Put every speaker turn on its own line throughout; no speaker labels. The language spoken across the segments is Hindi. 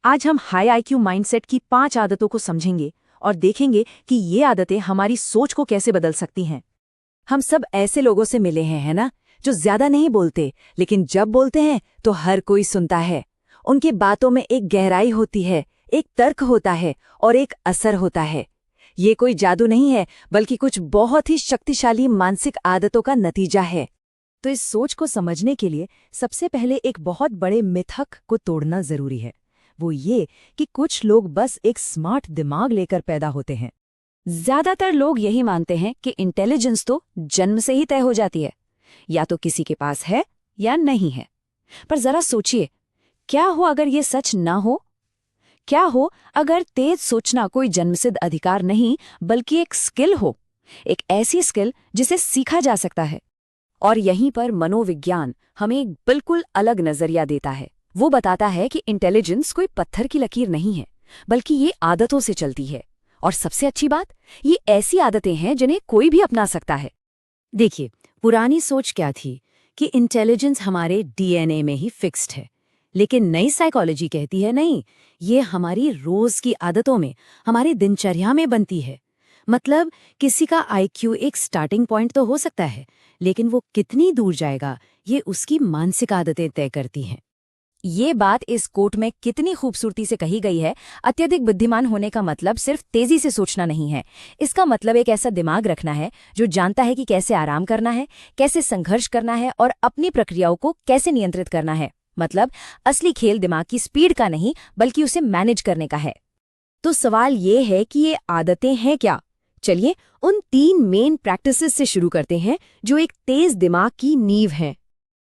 आज हम हाई आईक्यू माइंडसेट की 5 आदतों को समझेंगे और देखेंगे कि ये आदतें हमारी सोच को कैसे बदल सकती हैं। हम सब ऐसे लोगों से मिले हैं, है ना, जो ज्यादा नहीं बोलते, लेकिन जब बोलते हैं तो हर कोई सुनता है। उनकी बातों में एक गहराई होती है, एक तर्क होता है और एक असर होता है। ये कोई जादू नहीं है, बल्कि कुछ बहुत ही शक्तिशाली मानसिक आदतों का नतीजा है। तो इस सोच को समझने के लिए सबसे पहले एक बहुत बड़े मिथक को तोड़ना जरूरी है। वो ये कि कुछ लोग बस एक स्मार्ट दिमाग लेकर पैदा होते हैं। ज्यादातर लोग यही मानते हैं कि इंटेलिजेंस तो जन्म से ही तय हो जाती है, या तो किसी के पास है या नहीं है। पर जरा सोचिए, क्या हो अगर ये सच ना हो? क्या हो अगर तेज सोचना कोई जन्मसिद्ध अधिकार नहीं, बल्कि एक स्किल हो, एक ऐसी स्किल जिसे सीखा जा सकता है। और यहीं पर मनोविज्ञान हमें एक बिल्कुल अलग नजरिया देता है। वो बताता है कि इंटेलिजेंस कोई पत्थर की लकीर नहीं है, बल्कि ये आदतों से चलती है। और सबसे अच्छी बात, ये ऐसी आदतें हैं जिन्हें कोई भी अपना सकता है। देखिए, पुरानी सोच क्या थी कि इंटेलिजेंस हमारे डीएनए में ही फिक्स्ड है, लेकिन नई साइकोलॉजी कहती है नहीं, ये हमारी रोज की आदतों में, हमारी दिनचर्या में बनती है। मतलब किसी का आईक्यू एक स्टार्टिंग पॉइंट तो हो सकता है, लेकिन वो कितनी दूर जाएगा ये उसकी मानसिक आदतें तय करती हैं। ये बात इस कोट में कितनी खूबसूरती से कही गई है। अत्यधिक बुद्धिमान होने का मतलब सिर्फ तेजी से सोचना नहीं है। इसका मतलब एक ऐसा दिमाग रखना है जो जानता है कि कैसे आराम करना है, कैसे संघर्ष करना है और अपनी प्रक्रियाओं को कैसे नियंत्रित करना है। मतलब असली खेल दिमाग की स्पीड का नहीं, बल्कि उसे मैनेज करने का है। तो सवाल ये है कि ये आदतें हैं क्या? चलिए उन 3 मेन प्रैक्टिसेस से शुरू करते हैं जो एक तेज दिमाग की नींव हैं।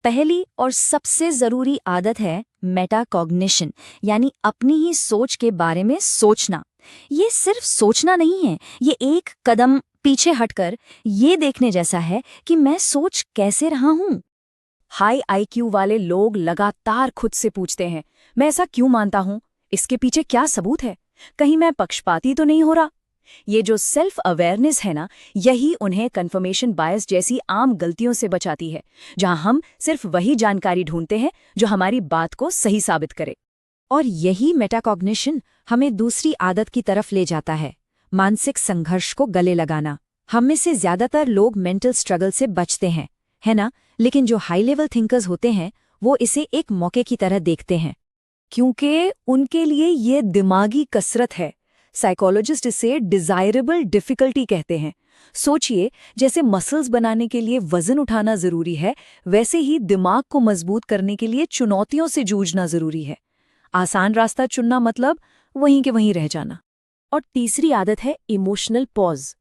पहली और सबसे जरूरी आदत है मेटाकॉग्निशन, यानी अपनी ही सोच के बारे में सोचना। ये सिर्फ सोचना नहीं है, ये एक कदम पीछे हटकर ये देखने जैसा है कि मैं सोच कैसे रहा हूं। हाई आईक्यू वाले लोग लगातार खुद से पूछते हैं, मैं ऐसा क्यों मानता हूं? इसके पीछे क्या सबूत है? कहीं मैं पक्षपाती तो नहीं हो रहा? ये जो सेल्फ अवेयरनेस है ना, यही उन्हें कन्फर्मेशन बायस जैसी आम गलतियों से बचाती है, जहां हम सिर्फ वही जानकारी ढूंढते हैं जो हमारी बात को सही साबित करे। और यही मेटाकॉग्निशन हमें दूसरी आदत की तरफ ले जाता है, मानसिक संघर्ष को गले लगाना। हम में से ज्यादातर लोग मेंटल स्ट्रगल से बचते हैं, है ना? लेकिन जो हाई लेवल थिंकर्स होते हैं, वो इसे एक मौके की तरह देखते हैं, क्योंकि उनके लिए ये दिमागी कसरत है। साइकोलॉजिस्ट इसे डिजायरेबल डिफिकल्टी कहते हैं। सोचिए, जैसे मसल्स बनाने के लिए वजन उठाना जरूरी है, वैसे ही दिमाग को मजबूत करने के लिए चुनौतियों से जूझना जरूरी है। आसान रास्ता चुनना मतलब वहीं के वहीं रह जाना। और तीसरी आदत है इमोशनल पॉज।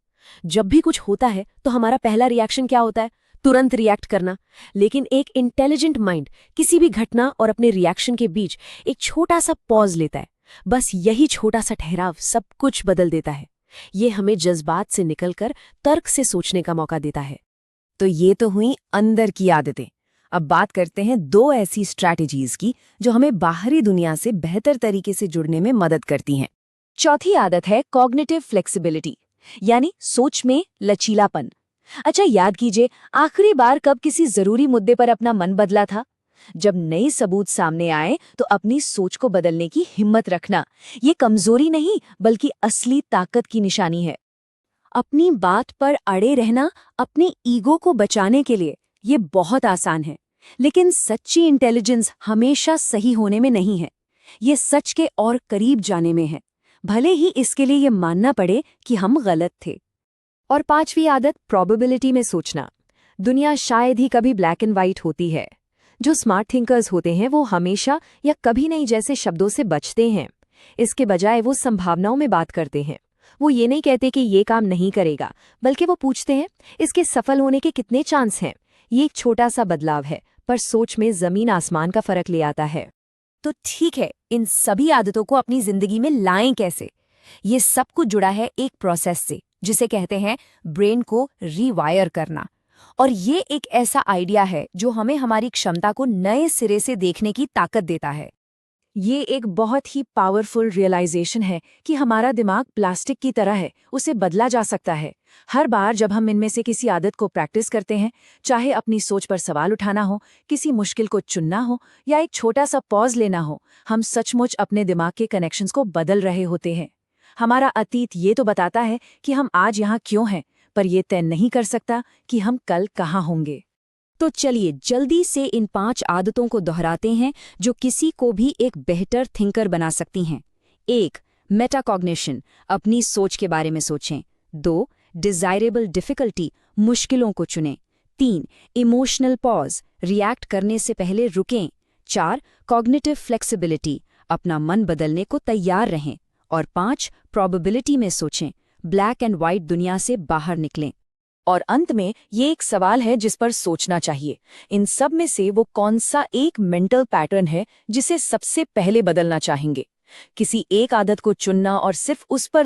जब भी कुछ होता है तो हमारा पहला रिएक्शन क्या होता है? तुरंत रिएक्ट करना। लेकिन एक इंटेलिजेंट माइंड किसी भी घटना और अपने रिएक्शन के बीच एक छोटा सा पॉज लेता है। बस यही छोटा सा ठहराव सब कुछ बदल देता है। ये हमें जज्बात से निकलकर तर्क से सोचने का मौका देता है। तो ये तो हुई अंदर की आदतें। अब बात करते हैं 2 ऐसी स्ट्रैटेजीज की जो हमें बाहरी दुनिया से बेहतर तरीके से जुड़ने में मदद करती हैं। चौथी आदत है कॉग्निटिव फ्लेक्सिबिलिटी, यानी सोच में लचीलापन। अच्छा, याद कीजिए, आखिरी बार कब किसी जरूरी मुद्दे पर अपना मन बदला था? जब नए सबूत सामने आए तो अपनी सोच को बदलने की हिम्मत रखना, ये कमजोरी नहीं, बल्कि असली ताकत की निशानी है। अपनी बात पर अड़े रहना अपने ईगो को बचाने के लिए, ये बहुत आसान है। लेकिन सच्ची इंटेलिजेंस हमेशा सही होने में नहीं है, ये सच के और करीब जाने में है, भले ही इसके लिए ये मानना पड़े कि हम गलत थे। और 5वीं आदत प्रोबेबिलिटी में सोचना। दुनिया शायद ही कभी ब्लैक एंड व्हाइट होती है। जो स्मार्ट थिंकर्स होते हैं वो हमेशा या कभी नहीं जैसे शब्दों से बचते हैं। इसके बजाय वो संभावनाओं में बात करते हैं। वो ये नहीं कहते कि ये काम नहीं करेगा, बल्कि वो पूछते हैं, इसके सफल होने के कितने चांस हैं? ये एक छोटा सा बदलाव है, पर सोच में जमीन आसमान का फर्क ले आता है। तो ठीक है, इन सभी आदतों को अपनी जिंदगी में लाएं कैसे? ये सब कुछ जुड़ा है एक प्रोसेस से, जिसे कहते हैं ब्रेन को रीवायर करना। और ये एक ऐसा आइडिया है जो हमें हमारी क्षमता को नए सिरे से देखने की ताकत देता है। ये एक बहुत ही पावरफुल रियलाइजेशन है कि हमारा दिमाग प्लास्टिक की तरह है, उसे बदला जा सकता है। हर बार जब हम इनमें से किसी आदत को प्रैक्टिस करते हैं, चाहे अपनी सोच पर सवाल उठाना हो, किसी मुश्किल को चुनना हो या एक छोटा सा पॉज लेना हो, हम सचमुच अपने दिमाग के कनेक्शंस को बदल रहे होते हैं। हमारा अतीत ये तो बताता है कि हम आज यहाँ क्यों हैं, पर यह तय नहीं कर सकता कि हम कल कहाँ होंगे।
तो चलिए जल्दी से इन 5 आदतों को दोहराते हैं जो किसी को भी एक बेहतर थिंकर बना सकती हैं। 1. मेटाकॉग्निशन, अपनी सोच के बारे में सोचें। 2. डिजायरेबल डिफिकल्टी, मुश्किलों को चुनें। 3. इमोशनल पॉज, रिएक्ट करने से पहले रुकें। 4. कॉग्निटिव फ्लेक्सिबिलिटी, अपना मन बदलने को तैयार रहें। और 5. प्रोबेबिलिटी में सोचें, ब्लैक एंड व्हाइट दुनिया से बाहर निकलें।
और अंत में ये एक सवाल है जिस पर सोचना चाहिए, इन सब में से वो कौन सा एक मेंटल पैटर्न है जिसे सबसे पहले बदलना चाहेंगे। किसी एक आदत को चुनना और सिर्फ उस पर